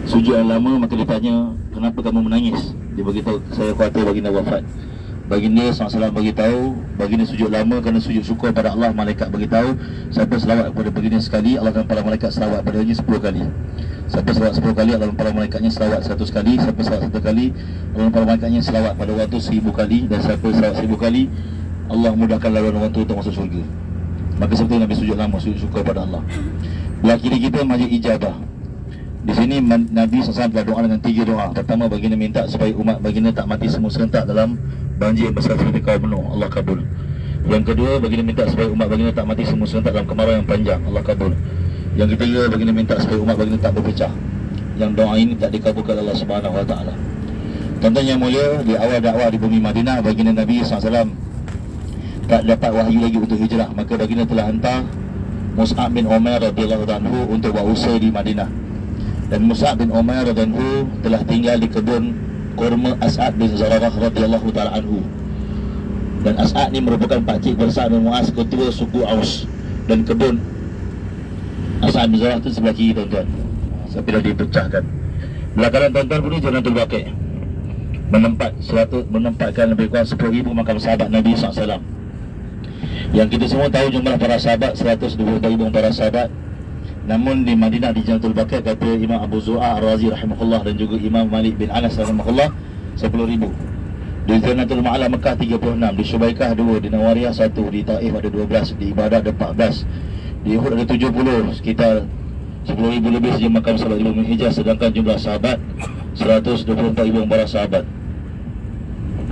Sujud yang lama, maka dia tanya, kenapa kamu menangis? Dia beritahu, saya khawatir baginda wafat. Baginda SAW beritahu, baginda sujud lama kerana sujud syukur pada Allah. Malaikat beritahu, siapa selawat kepada baginda sekali, Allah dan para malaikat selawat padanya 10 kali. Siapa selawat 10 kali, Allah dan para malaikatnya selawat 100 kali. Siapa selawat 1 kali, Allah dan para malaikatnya selawat pada waktu 1000 kali. Dan siapa selawat 1000 kali, Allah mudahkan laluan orang tu untuk masuk syurga. Maka seperti Nabi sujud lama, sujud syukur pada Allah. Belah kiri kita masjid ijabah. Di sini Nabi SAW telah doa dengan 3 doa. Pertama, baginda minta supaya umat baginda tak mati semua serentak dalam banjir besar seperti kaum Nuh. Allah kabul. Yang kedua, baginda minta supaya umat baginda tak mati semua serentak dalam kemarau yang panjang. Allah kabul. Yang ketiga, baginda minta supaya umat baginda tak berpecah. Yang doa ini tak dikabulkan Allah Subhanahu Wa Taala. Tuan-tuan yang mulia, di awal dakwah di bumi Madinah, baginda Nabi SAW tak dapat wahyu lagi untuk hijrah. Maka baginda telah hantar Mus'ab bin Umair radhiyallahu anhu untuk buat usaha di Madinah. Dan Mus'ab bin Umair radhiyallahu anhu telah tinggal di kebun kurma As'ad bin Zararah radhiyallahu ta'ala anhu. Dan As'ad ni merupakan pakcik bersama bin Mu'az, ketua suku Aus. Dan kebun As'ad bin Zararah tu sebelah kiri, tuan-tuan. Sampai dah dipecahkan. Belakang tuan-tuan pun Jannatul Baqi' menempatkan lebih kurang 10,000 makam sahabat Nabi SAW. Yang kita semua tahu jumlah para sahabat 120,000 para sahabat. Namun di Madinah di Jannatul Baqi' kata Imam Abu Zur'ah Ar-Razi rahimahullah dan juga Imam Malik bin Anas rahimahullah 10,000. Di Jannatul Ma'ala Mekah 36, di Syubaikah 2, di Nawariyah 1, di Taif ada 12, di Ibadah ada 14, di Uhud ada 70, sekitar 10,000 lebih saja makam sahabat Ibnu Hijaz. Sedangkan jumlah sahabat 124,000 para sahabat.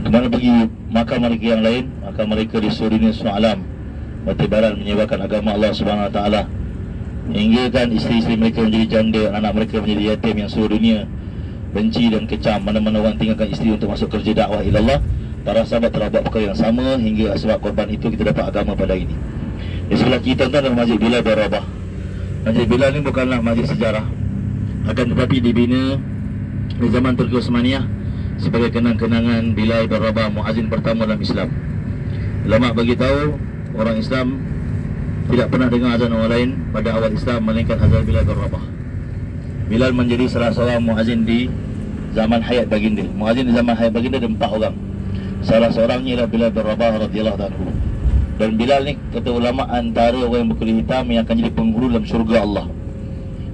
Kemana pergi makam mereka yang lain? Makam mereka di seluruh dunia semua alam bertebaran menyebarkan agama Allah Subhanahu Wa Taala. Hingga kan isteri-isteri mereka menjadi janda, anak mereka menjadi yatim yang seluruh dunia benci dan kecam. Mana-mana orang tinggalkan isteri untuk masuk kerja dakwah ilallah. Para sahabat telah buat perkara yang sama, hingga sebab korban itu kita dapat agama pada ini. Di sebelah kita adalah Masjid Bilal bin Rabah. Masjid Bilal ini bukanlah masjid sejarah, akan tetapi dibina di zaman Turki Osmaniyah sebagai kenang-kenangan Bilal bin Rabah, muazzin pertama dalam Islam. Ulama bagi tahu orang Islam tidak pernah dengar azan orang lain pada awal Islam melainkan azan Bilal bin Rabah. Bilal menjadi salah seorang muazzin di zaman hayat baginda. Muazzin di zaman hayat baginda ada 4 orang. Salah seorangnya ialah Bilal bin Rabah radhiyallahu anhu. Dan Bilal ni kata ulama antara orang yang berkulit hitam yang akan jadi penghulu dalam syurga Allah.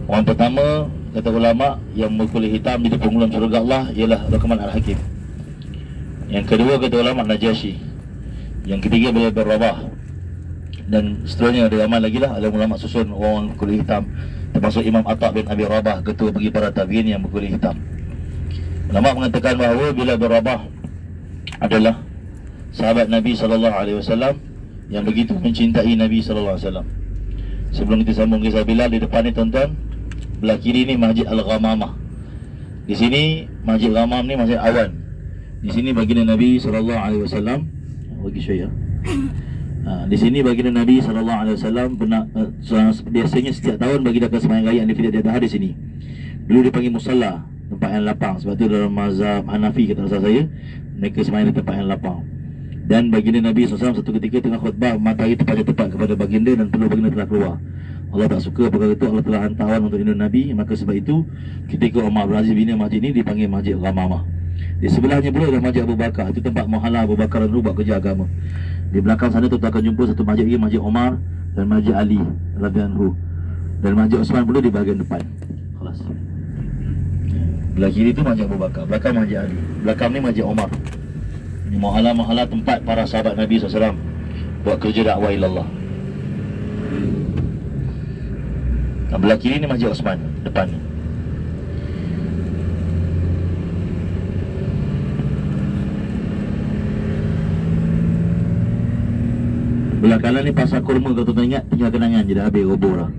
Orang pertama kata ulama yang berkulit hitam jadi penghulu dalam syurga Allah ialah Luqman Al-Hakim. Yang kedua kata ulama Najasyi. Yang ketiga Bilal bin Rabah. Dan seterusnya ada ramai lagi lah, ada ulama susun orang kulit hitam, termasuk Imam Atta' bin Abi Rabah, ketua bagi para tabi'in yang berkulit hitam. Ulama mengatakan bahawa Bilal bin Rabah adalah sahabat Nabi SAW yang begitu mencintai Nabi SAW. Sebelum kita sambung kisah Bilal, di depan ni tuan-tuan, belah kiri ni Masjid Al-Ghamamah. Di sini Masjid Ghamam ni Masjid Awan. Di sini baginda Nabi SAW. Bagi saya. Di sini baginda Nabi SAW pernah biasanya setiap tahun baginda akan sembahyang raya Aidil Fitri di hari di sini. Dulu dipanggil musalla, tempat yang lapang. Sebab tu dalam mazhab Hanafi kata rasa saya, mereka sembahyang di tempat yang lapang. Dan baginda Nabi SAW satu ketika tengah khutbah, matahari terpajar tepat kepada baginda dan peluh baginda telah keluar. Allah tak suka perkara itu, Allah telah hantar awan untuk lindungi Nabi. Maka sebab itu ketika Umar bin Aziz bina masjid ini dipanggil Masjid Ghamamah. Di sebelahnya pula ada Masjid Abu Bakar. Itu tempat muhalah Abu Bakar dan buat kerja agama. Di belakang sana tu akan jumpa satu masjid lagi, Masjid Umar dan Masjid Ali radhiyallahu anhu. Dan Masjid Osman pula di bahagian depan. Kelas. Belah kiri tu Masjid Abu Bakar, belakang Masjid Ali, belakang ni Masjid Umar. Ini muhalah-muhalah tempat para sahabat Nabi SAW buat kerja dakwah ilallah. Dan belah kiri ni Masjid Osman, depan ni. Belah kanan ni pasar kurma, kalau tuan ingat, tinggal kenangan je, dah habis roboh dah.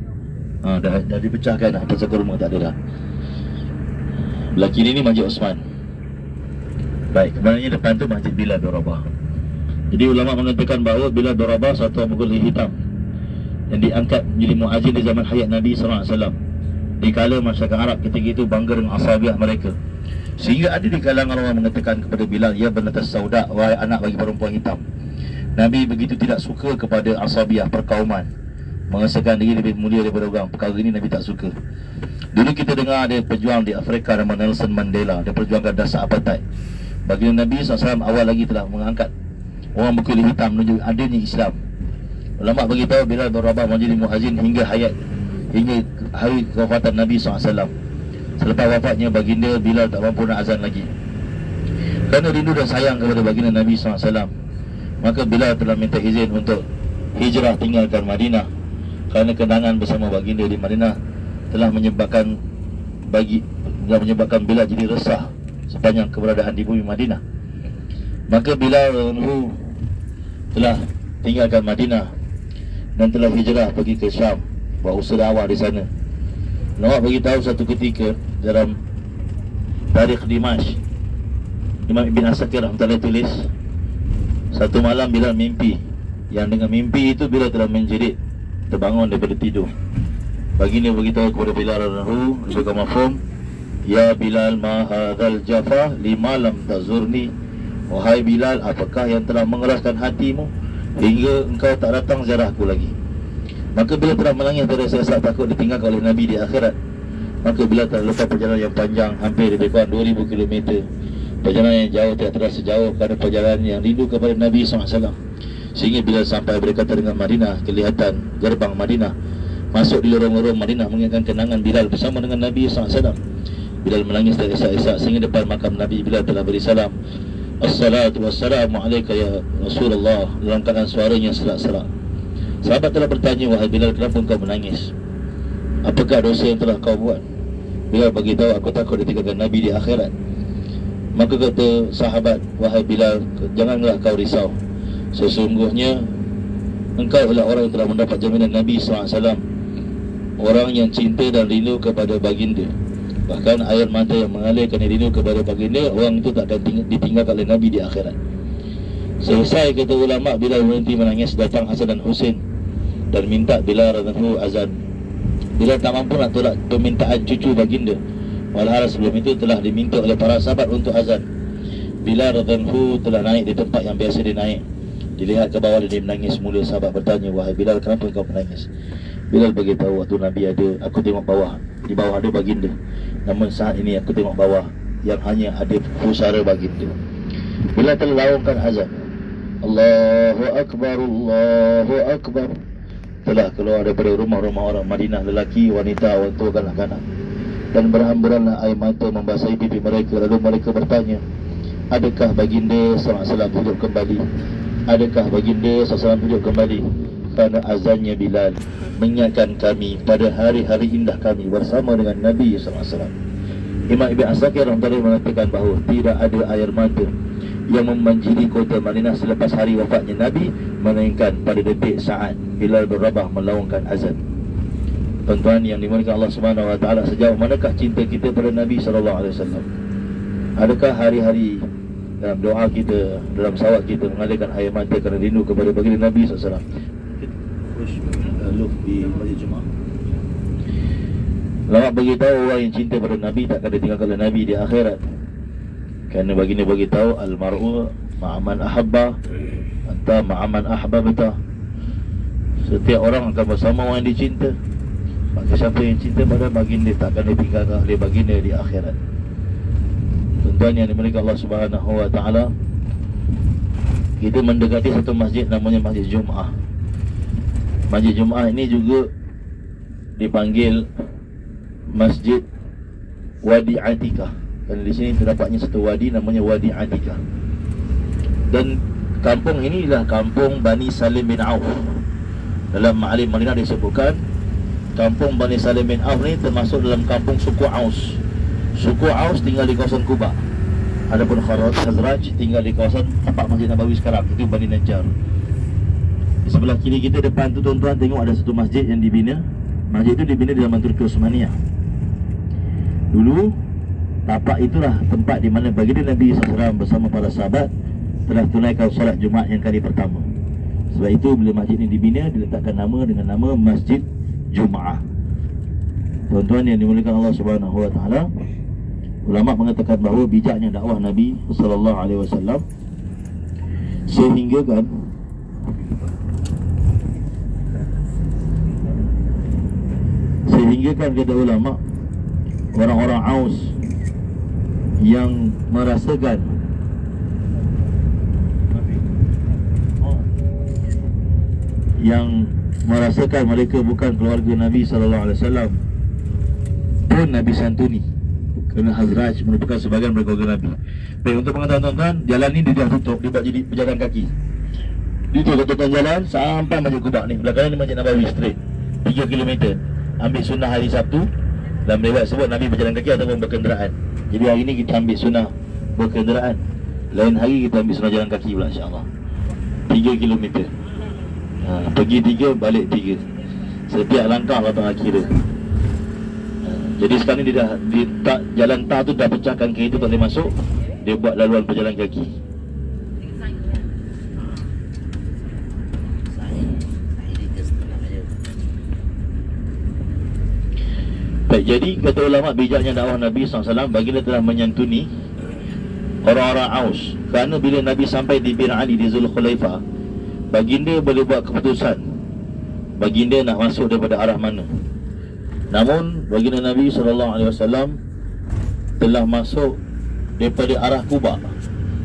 Dah dipecahkan dah, pasar kurma tak ada dah. Belah kiri ni Masjid Osman. Baik, kemudiannya depan tu Masjid Bilal bin Rabah. Jadi ulama mengatakan bahawa Bilal bin Rabah satu orang berkulit hitam yang diangkat menjadi muazzin di zaman hayat Nabi SAW. Di kala masyarakat Arab ketika itu bangga dengan asabiah mereka, sehingga ada di kalangan orang mengatakan kepada Bilal, ya banatas sauda, wahai anak bagi perempuan hitam. Nabi begitu tidak suka kepada asabiah, perkauman, mengesahkan diri lebih mulia daripada orang. Perkara ini Nabi tak suka. Dulu kita dengar ada pejuang di Afrika nama Nelson Mandela. Dia perjuangkan dasar apartheid. Baginda Nabi SAW awal lagi telah mengangkat orang berkulit hitam menunjuk adilnya Islam. Ulama beritahu Bilal bin Rabah menjadi muazzin hingga hari kewafatan Nabi SAW. Selepas wafatnya baginda Bilal tak mampu nak azan lagi. Kerana rindu dan sayang kepada baginda Nabi SAW, maka Bilal telah minta izin untuk hijrah tinggalkan Madinah. Kerana kenangan bersama baginda di Madinah telah menyebabkan Bilal jadi resah sepanjang keberadaan di bumi Madinah. Maka Bilal telah tinggalkan Madinah dan telah hijrah pergi ke Syam, buat usaha dakwah di sana. Nak bagi tahu satu ketika dalam Tarikh Dimash, Imam Ibn Asakir rahmatullah tulis, satu malam Bilal mimpi. Yang dengan mimpi itu Bilal telah menjerit, terbangun daripada tidur. Baginda beritahu kepada Bilal radhiyallahu anhu, mafhum, ya Bilal ma hadzal jafa lima lam tazurni. Wahai Bilal, apakah yang telah mengeraskan hatimu hingga engkau tak datang ziarah aku lagi? Maka Bilal telah menangis dari rasa takut ditinggalkan oleh Nabi di akhirat. Maka Bilal telah lepas perjalanan yang panjang, hampir lebih kurang 2000 km. Perjalanan yang jauh tidak terasa jauh kerana perjalanan yang rindu kepada Nabi SAW. Sehingga Bilal sampai berdekatan dengan Madinah, kelihatan gerbang Madinah. Masuk di lorong-lorong Madinah mengingatkan kenangan Bilal bersama dengan Nabi SAW. Bilal menangis dari isak-isak sehingga depan makam Nabi Bilal telah beri salam, Assalatu wassalamu alaika ya Rasulullah, dalam keadaan suaranya serak-serak. Sahabat telah bertanya, wahai Bilal, kenapa engkau menangis? Apakah dosa yang telah kau buat? Bilal beritahu, aku takut ditinggalkan Nabi di akhirat. Maka kata sahabat, wahai Bilal, janganlah kau risau. Sesungguhnya engkau adalah orang yang telah mendapat jaminan Nabi SAW, orang yang cinta dan rindu kepada baginda. Bahkan air mata yang mengalir kerana rindu kepada baginda, orang itu tak akan ditinggalkan oleh Nabi di akhirat. Selesai kata ulama, Bilal berhenti menangis. Datang Hasan dan Husain dan minta Bilal radhiyallahu azan. Bilal tak mampu nak tolak permintaan cucu baginda, walhal sebelum itu telah diminta oleh para sahabat untuk azan. Bilal radhiyallahu telah naik di tempat yang biasa dia naik. Dilihat ke bawah dan dia menangis. Mula sahabat bertanya, wahai Bilal, kenapa kau menangis? Bilal beritahu, waktu Nabi ada, aku tengok bawah. Di bawah ada baginda. Namun saat ini aku tengok bawah yang hanya ada pusara baginda. Bilal telah laungkan azan, Allahu Akbar, Allahu Akbar. Telah keluar daripada rumah-rumah orang Madinah, lelaki, wanita, orang tua, kanak-kanak, dan berhamburanlah air mata membasahi pipi mereka. Lalu mereka bertanya, adakah baginda SAW hidup kembali? Adakah baginda SAW hidup kembali? Kerana azannya Bilal mengingatkan kami pada hari-hari indah kami bersama dengan Nabi SAW. Imam Ibn Asakir mengatakan bahawa tidak ada air mata yang membanjiri kota Madinah selepas hari wafatnya Nabi, melainkan pada detik saat Bilal bin Rabah melaungkan azan. Tuan-tuan yang dimuliakan Allah Subhanahu Wa Taala, sejauh manakah cinta kita pada Nabi SAW? Adakah hari-hari dalam doa kita, dalam salawat kita mengalirkan air mata kerana rindu kepada baginda Nabi SAW? Di Masjid Jumaat. Lawak beritahu, orang yang cinta pada Nabi tak akan ditinggalkan oleh Nabi di akhirat. Kerana baginda beritahu, al-mar'u ma'aman ahabba anta ma'aman ahbabta. Setiap orang akan bersama orang yang dicinta. Maka siapa yang cinta pada baginda tak akan ditinggalkan oleh baginda di akhirat. Tuan-tuan yang dimiliki Allah Subhanahu Wa Taala, kita mendekati satu masjid namanya Masjid Jumaat. Masjid Jumaat ini juga dipanggil Masjid Wadi Atikah. Dan di sini terdapatnya satu wadi namanya Wadi Atikah. Dan kampung ini adalah kampung Bani Salim bin Auf. Dalam Ma'alim Madinah disebutkan kampung Bani Salim bin Auf ni termasuk dalam kampung suku Aus. Suku Aus tinggal di kawasan Kuba. Adapun Khazraj tinggal di kawasan tempat Masjid Nabawi sekarang, itu Bani Najjar. Di sebelah kiri kita depan tu tuan-tuan tengok ada satu masjid yang dibina. Masjid itu dibina di zaman Turki Osmaniyah. Dulu tapak itulah tempat di mana baginda Nabi SAW bersama para sahabat telah tunaikan solat Jumaat yang kali pertama. Sebab itu bila masjid ini dibina, diletakkan nama dengan nama Masjid Jumaat. Tuan-tuan yang dimuliakan Allah Subhanahu Wa Taala, ulama mengatakan bahawa bijaknya dakwah Nabi SAW sehingga kan Sehingga kan kata ulama, orang-orang Aus yang merasakan mereka bukan keluarga Nabi SAW pun Nabi santuni, kerana Hazraj merupakan sebahagian dari keluarga Nabi. Baik, untuk pengetahuan tuan-tuan, jalan ni dia dah tutup, dia buat jadi pejalan kaki. Dia tutup jalan sampai Masjid Quba ni. Belakang ni Masjid Nabawi straight 3 km. Ambil sunnah hari Sabtu. Dalam riwayat sebut Nabi berjalan kaki ataupun berkenderaan. Jadi hari ni kita ambil sunnah berkenderaan, lain hari kita ambil sunnah jalan kaki pula, insyaAllah. 3 km. Pergi 3, balik 3. Setiap langkah Allah Ta'ala kira. Jadi sekarang ni dia dah jalan tar tu dah pecahkan, kereta tak boleh masuk. Dia buat laluan berjalan kaki. Baik, jadi kata ulama, bijaknya dakwah Nabi SAW, baginda telah menyantuni orang-orang Aus. Kerana bila Nabi sampai di Bir Ali di Zulkhulaifah, baginda boleh buat keputusan baginda nak masuk daripada arah mana. Namun baginda Nabi SAW telah masuk daripada arah Quba,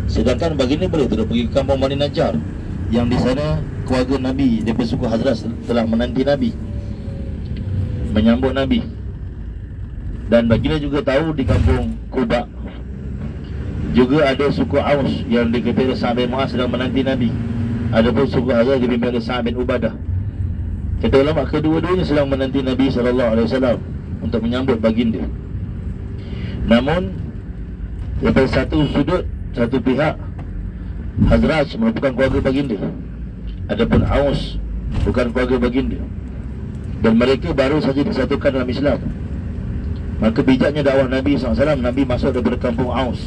sedangkan baginda boleh terus pergi ke kampung Bani Najjar, yang di sana keluarga Nabi daripada suku Hazraj telah menanti Nabi, menyambut Nabi. Dan baginda juga tahu di kampung Quba juga ada suku Aus yang dikatakan Sa'ad bin Mu'az sedang menanti Nabi. Adapun suku Hazraj dipimpin oleh Sa'ad bin Ubadah. Kata ulama, kedua-duanya sedang menanti Nabi SAW untuk menyambut baginda. Namun daripada satu sudut, satu pihak, Hazraj merupakan keluarga baginda, adapun Aus bukan keluarga baginda, dan mereka baru saja disatukan dalam Islam. Maka bijaknya dakwah Nabi SAW, Nabi masuk daripada kampung Aus,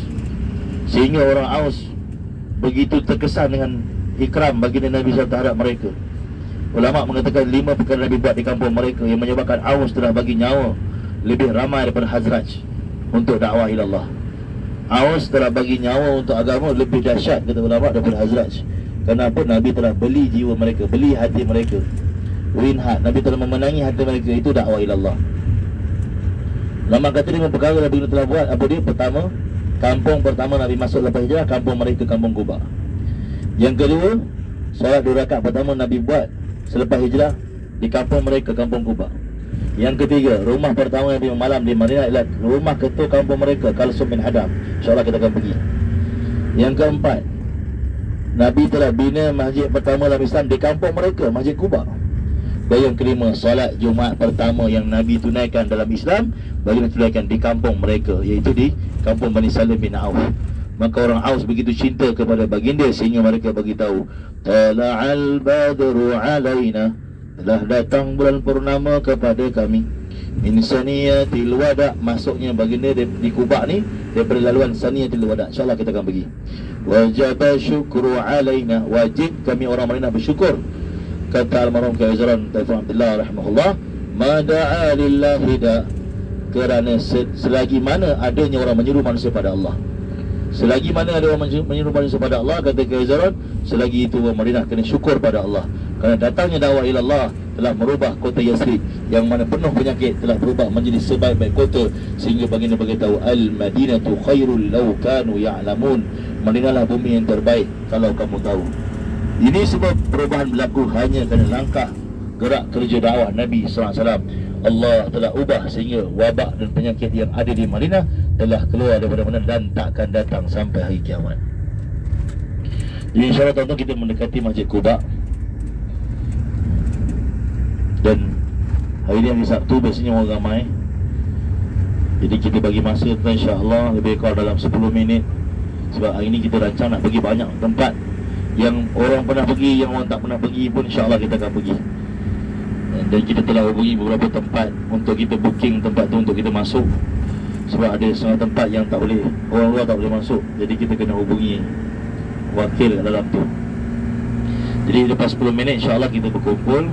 sehingga orang Aus begitu terkesan dengan ikram baginda Nabi SAW terhadap mereka. Ulama mengatakan 5 perkara Nabi buat di kampung mereka yang menyebabkan Aus telah bagi nyawa lebih ramai daripada Hazraj untuk dakwah ilallah. Aus telah bagi nyawa untuk agama lebih dahsyat, kata ulama, daripada Hazraj. Kenapa? Nabi telah beli jiwa mereka, beli hati mereka, win heart. Nabi telah memenangi hati mereka. Itu dakwah ilallah. Ulama kata 5 perkara Nabi telah buat. Apa dia? Pertama, kampung pertama Nabi masuk lepas hijrah, kampung mereka, kampung Quba. Yang kedua, solat 2 rakaat pertama Nabi buat selepas hijrah di kampung mereka, kampung Quba. Yang ketiga, rumah pertama Nabi malam di Madinah ialah rumah ketua kampung mereka, Kalsum bin Hadam. InsyaAllah kita akan pergi. Yang keempat, Nabi telah bina masjid pertama dalam Islam di kampung mereka, Masjid Quba. Dan yang kelima, solat Jumaat pertama yang Nabi tunaikan dalam Islam, baginda tunaikan di kampung mereka, iaitu di kampung Bani Salim bin Auf. Maka orang Aus begitu cinta kepada baginda sehingga mereka beritahu, Tala'al badru alaina, telah datang bulan purnama kepada kami, min saniyatil wada'. Masuknya baginda di Quba ni daripada laluan saniyatil wada'. InsyaAllah kita akan pergi. Wajaba syukru alaina, wajib kami orang Madinah bersyukur. Kata almarhum Kiai Azran Taiful Abdullah rahimahullah, mada'a lillahi da, kerana selagi mana adanya orang menyeru manusia pada Allah, selagi mana ada orang menyeru manusia pada Allah, kata Kiai Azran, selagi itu orang Madinah kena syukur pada Allah. Kerana datangnya dakwah ilallah telah merubah kota Yasrib yang mana penuh penyakit, telah berubah menjadi sebaik-baik kota, sehingga baginda beritahu, Al-Madinatu khairul law kanu ya'lamun, Madinahlah bumi yang terbaik kalau kamu tahu. Ini sebab perubahan berlaku hanya kerana langkah gerak kerja dakwah Nabi SAW. Allah telah ubah sehingga wabak dan penyakit yang ada di Madinah telah keluar daripada mana dan takkan datang sampai hari kiamat. Jadi insyaAllah tuan-tuan, kita mendekati Masjid Quba. Dan hari ini hari Sabtu, biasanya orang ramai. Jadi kita bagi masa insyaAllah lebih kurang dalam 10 minit. Sebab hari ini kita rancang nak pergi banyak tempat yang orang pernah pergi, yang orang tak pernah pergi pun insyaAllah kita akan pergi. Dan kita telah hubungi beberapa tempat untuk kita booking tempat tu untuk kita masuk. Sebab ada setengah tempat yang tak boleh, orang luar tak boleh masuk. Jadi kita kena hubungi wakil kat dalam tu. Jadi lepas 10 minit insyaAllah kita berkumpul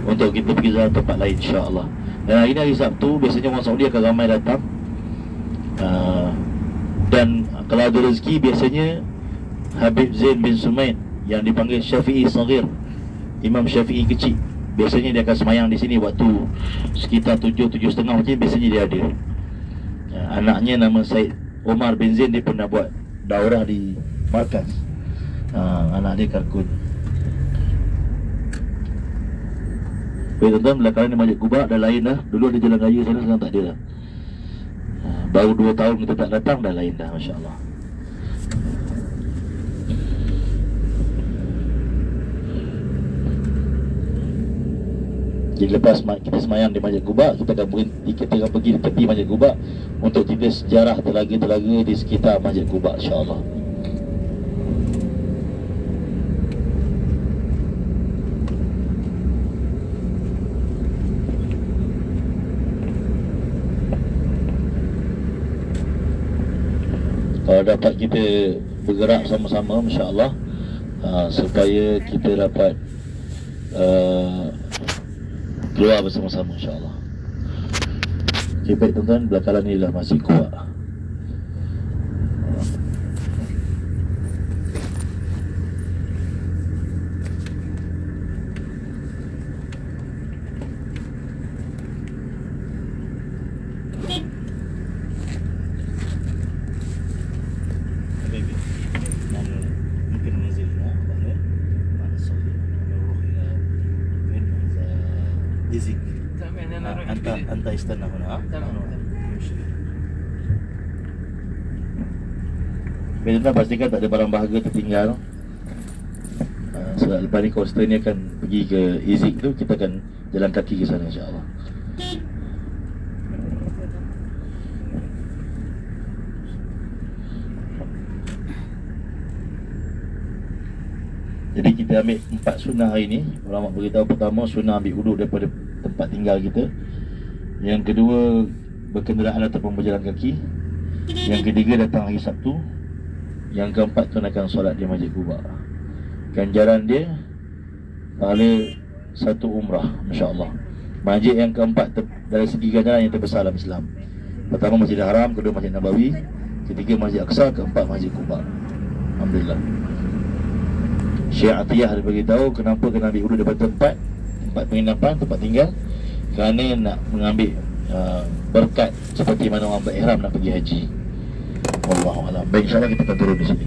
untuk kita pergi ke tempat lain insyaAllah. Dan hari ni hari Sabtu, biasanya orang Saudi akan ramai datang. Dan kalau ada rezeki, biasanya Habib Zain bin Sumaid yang dipanggil Syafi'i Saghir, Imam Syafi'i kecil, Biasanya dia akan semayang di sini waktu sekitar 7-7:30 macam ni, biasanya dia ada. Anaknya nama Syed Omar bin Zain, dia pernah buat daurah di markas. Anak dia Kalkun. Baik tuan-tuan, belakang ni Masjid Quba dah lain dah. Dulu ada jalan raya sana, sekarang tak ada dah. Baru 2 tahun kita tak datang, dah lain dah, Masya Allah. Jadi lepas kita semayang di Masjid Quba, kita akan pergi di tepi Masjid Quba untuk cerita sejarah telaga-telaga di sekitar Masjid Quba, insya-Allah. Kalau dapat kita bergerak sama-sama, insya-Allah, supaya kita dapat keluar bersama-sama, insya-Allah. Okay, baik tuan-tuan, belakang ni adalah Masjid Quba. أنت استنى هنا. تمام. Bila pastikan tak ada barang berharga tertinggal. Sebab lepas ni coaster ni akan pergi ke Izik tu, kita akan jalan kaki ke sana, insya-Allah. Jadi kita ambil 4 sunnah hari ni. Ulama beritahu, pertama sunnah ambil wuduk daripada tempat tinggal kita. Yang kedua, berkenderaan ataupun berjalan kaki. Yang ketiga, datang hari Sabtu. Yang keempat, tunaikan solat di Masjid Quba. Ganjaran dia pahala 1 umrah, Masya-Allah. Masjid yang keempat dari segi ganjaran yang terbesar dalam Islam. Pertama Masjidil Haram, kedua Masjid Nabawi, ketiga Masjid Aqsa, keempat Masjid Quba. Alhamdulillah. Syekh Atiyah dia beritahu kenapa kena ambil wuduk daripada tempat penginapan, tempat tinggal, kerana nak mengambil berkat seperti mana orang berihram nak pergi haji. Wallahu a'lam. Baik, insya-Allah kita akan turun di sini.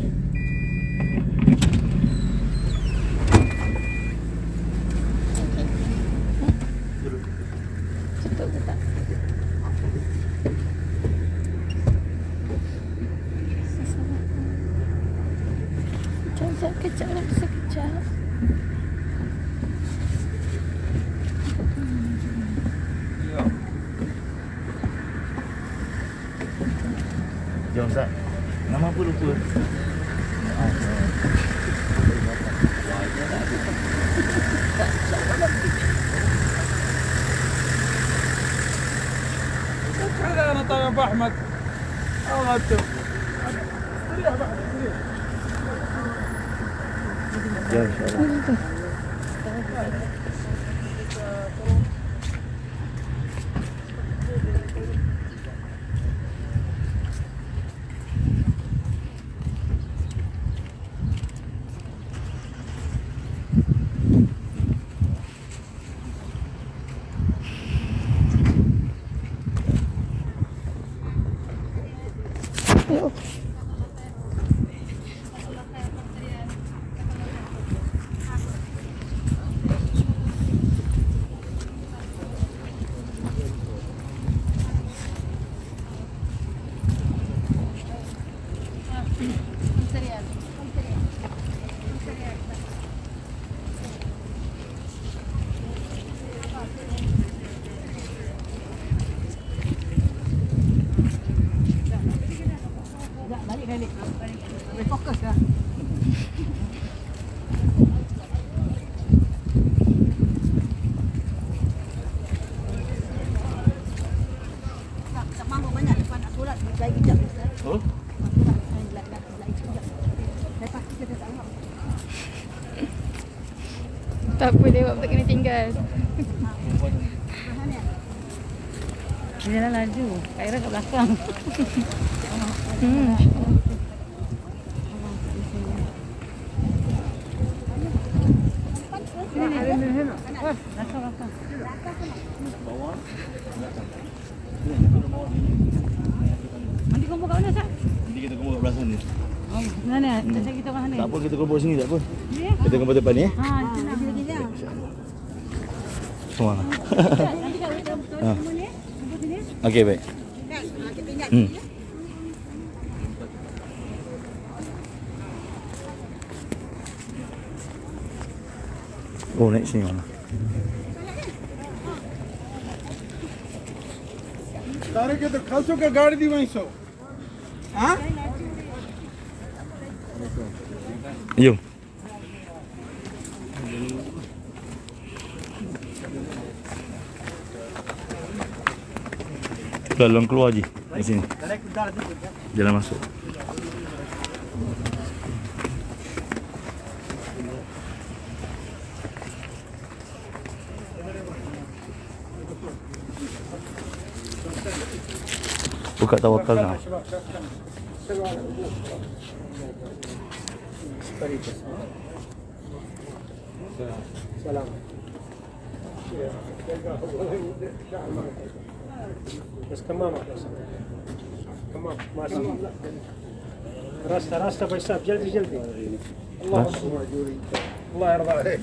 Sekejap. Jom Ustaz. Nama apa lupa? هذا انا طيب ابو احمد اغتب استريح بعد استريح Ya, insya-Allah. Fokus lah. Tak mahu banyak lepas nak solat lagi jap. Oh? Lepas kita tak nak. Tak apa dia buat tak kena tinggal. Dia dah laju. Kaira kat belakang. Belakang. Nanti kita kumpul kat belah sana. Oh, mana? Nanti kita mana? Tak apa, kita kumpul sini tak apa. Ni? Kita kumpul depan ni. Ha, di sana. Semua. Nanti kat betul Ha. semua ni. Kumpul sini. Okey, baik. Oh, naik sini mana? तारे के तो खालसो का गाड़ी दी वहीं सो हाँ Jom. Lalang keluar je di sini. Jalan masuk. Buka tawakal nak. سلام بس كمان كمان ما راسته راسته بيساب جلدي جلدي الله الله يرضى عليك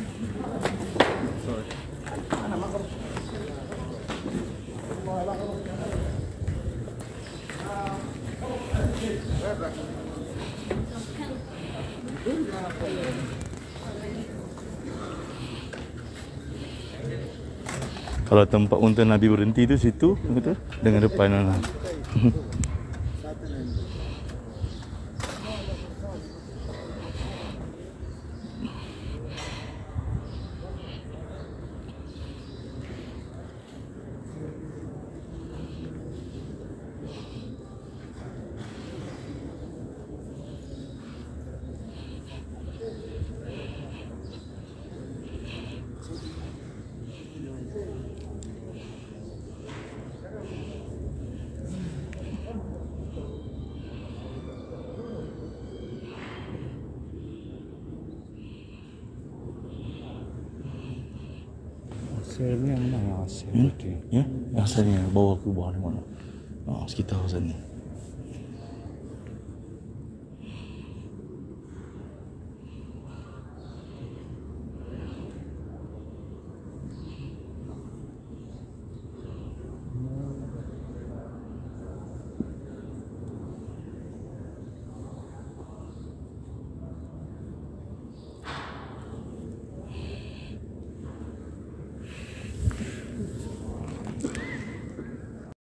Kalau tempat unta Nabi berhenti tu situ, betul? Dengan depan sana. Asalnya mana asal? Ya, asalnya bawa ke bawah ni mana? Sekitar sana.